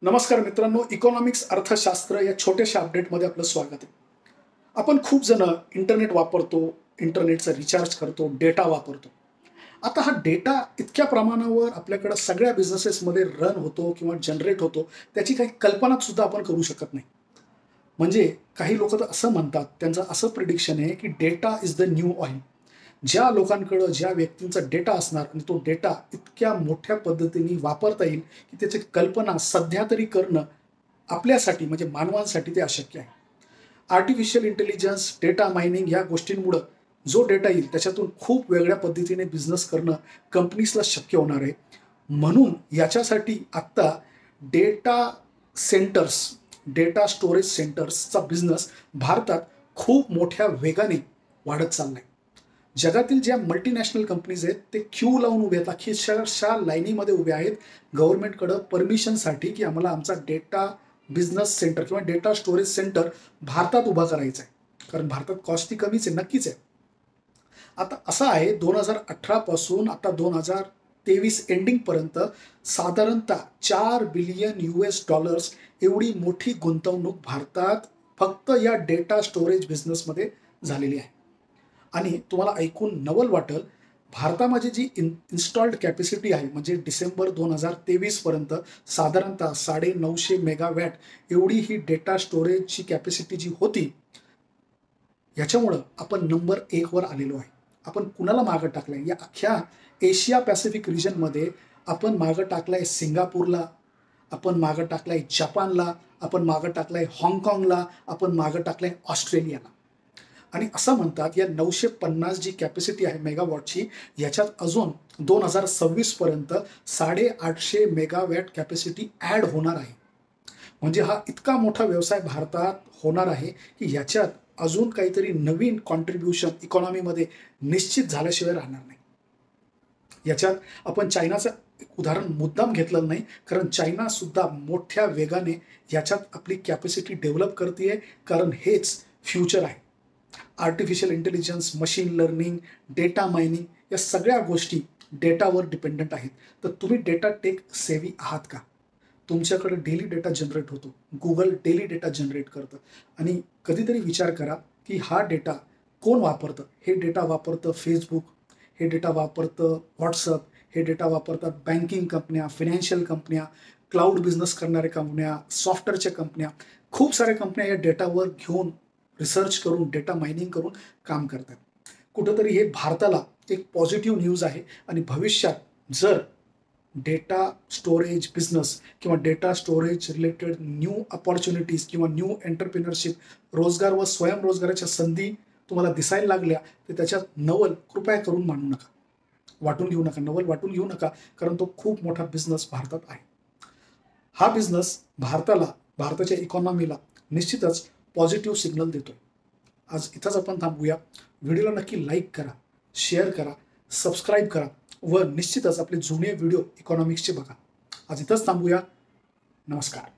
नमस्कार मित्रांनो, इकॉनॉमिक्स अर्थशास्त्र या छोट्याशा अपडेटमध्ये आपलं स्वागत आहे. आपण खूप जण इंटरनेट वापरतो, इंटरनेटचा रिचार्ज करतो, डेटा वापरतो. आता हा डेटा इतक्या प्रमाणावर आपल्याकडे सगळ्या बिझनेसेसमध्ये रन होतो किंवा जनरेट होतो, त्याची काही कल्पना सुद्धा आपण करू शकत नाही. म्हणजे काही लोकं तर असं म्हणतात, त्यांचं असं प्रिडिक्शन आहे, की data is the new oil. ज्या लोकांकडं, ज्या व्यक्तींचा डेटा असणार आणि तो डेटा इतक्या मोठ्या पद्धतीने वापरता येईल, की त्याची कल्पना सध्या तरी करणं आपल्यासाठी म्हणजे मानवांसाठी ते अशक्य आहे. आर्टिफिशियल इंटेलिजन्स, डेटा मायनिंग ह्या गोष्टींमुळं जो डेटा येईल त्याच्यातून खूप वेगळ्या पद्धतीने बिझनेस करणं कंपनीजला शक्य होणार आहे. म्हणून याच्यासाठी आत्ता डेटा सेंटर्स, डेटा स्टोरेज सेंटर्सचा बिझनेस भारतात खूप मोठ्या वेगाने वाढत चाललाय. जगातील ज्या मल्टीनॅशनल कंपनीज आहेत ते क्यू लावून उभे आहेत, अक्षरशः लाईनीमध्ये उभे आहेत गव्हर्नमेंटकडं परमिशनसाठी, की आम्हाला आमचा डेटा बिझनेस सेंटर किंवा डेटा स्टोरेज सेंटर भारतात उभा करायचा आहे. कारण भारतात कॉस्ट ती कमीच आहे, नक्कीच आहे. आता असं आहे 2018 पासून आता 2023 एंडिंगपर्यंत साधारणतः $4 बिलियन एवढी मोठी गुंतवणूक भारतात फक्त या डेटा स्टोरेज बिझनेसमध्ये झालेली आहे. आणि तुम्हाला ऐकून नवल वाटेल, भारतामध्ये जी इन्स्टॉल्ड कॅपॅसिटी आहे म्हणजे डिसेंबर 2023 पर्यंत साधारणतः 950 मेगावॅट एवढी ही डेटा स्टोरेजची कॅपॅसिटी जी होती, याच्यामुळं आपण नंबर 1 वर आलेलो आहे. आपण कुणाला मागं टाकलंय? या अख्ख्या एशिया पॅसिफिक रिजनमध्ये आपण मागं टाकलंय सिंगापूरला, आपण मागं टाकलंय जपानला, आपण मागं टाकलंय हाँगकाँगला, आपण मागं टाकलंय ऑस्ट्रेलियाला. आणि असं म्हणतात या 950 जी कॅपॅसिटी आहे मेगावॉटची, याच्यात अजून 2026 पर्यंत 850 मेगावॅट कॅपॅसिटी ॲड होणार आहे. म्हणजे हा इतका मोठा व्यवसाय भारतात होणार आहे, की याच्यात अजून काहीतरी नवीन कॉन्ट्रिब्युशन इकॉनॉमीमध्ये निश्चित झाल्याशिवाय राहणार नाही. याच्यात आपण चायनाचं उदाहरण मुद्दाम घेतलेलं नाही, कारण चायना सुद्धा मोठ्या वेगाने याच्यात आपली कॅपॅसिटी डेव्हलप करते, कारण हेच फ्युचर आहे. Artificial intelligence, machine learning, data mining या सगळ्या गोष्टी डेटावर डिपेंडंट आहेत. तर तुम्ही डेटा टेक सेव्ही आहात का? तुमच्याकडे डेली डेटा जनरेट होतो. Google डेली डेटा जनरेट करतं आणि कधीतरी विचार करा, की हा डेटा कोण वापरतं? हे डेटा वापरतं Facebook, हे डेटा वापरतं WhatsApp, हे डेटा वापरतात बँकिंग कंपन्या, फायनान्शियल कंपन्या, क्लाउड बिझनेस करणाऱ्या कंपन्या, सॉफ्टवेअरच्या कंपन्या. खूप साऱ्या कंपन्या या डेटावर घेऊन रिसर्च करून, डेटा मायनिंग करून काम करतात. कुठेतरी हे भारताला एक पॉझिटिव्ह न्यूज आहे आणि भविष्यात जर डेटा स्टोरेज बिझनेस किंवा data storage related new opportunities किंवा न्यू एंटरप्रिनरशिप, रोजगार व स्वयंरोजगाराच्या संधी तुम्हाला दिसायला लागल्या, तर त्याच्यात नवल कृपया करून मानू नका. वाटून घेऊ नका, नवल वाटून घेऊ नका, कारण तो खूप मोठा बिझनेस भारतात आहे. हा बिझनेस भारताला, भारताच्या इकॉनॉमीला निश्चितच पॉझिटिव्ह सिग्नल देतोय. आज इथंच आपण थांबूया. व्हिडिओला नक्की लाईक करा, शेअर करा, सबस्क्राईब करा व निश्चितच आपले जुने व्हिडिओ इकॉनॉमिक्सचे बघा. आज इथंच थांबूया. नमस्कार.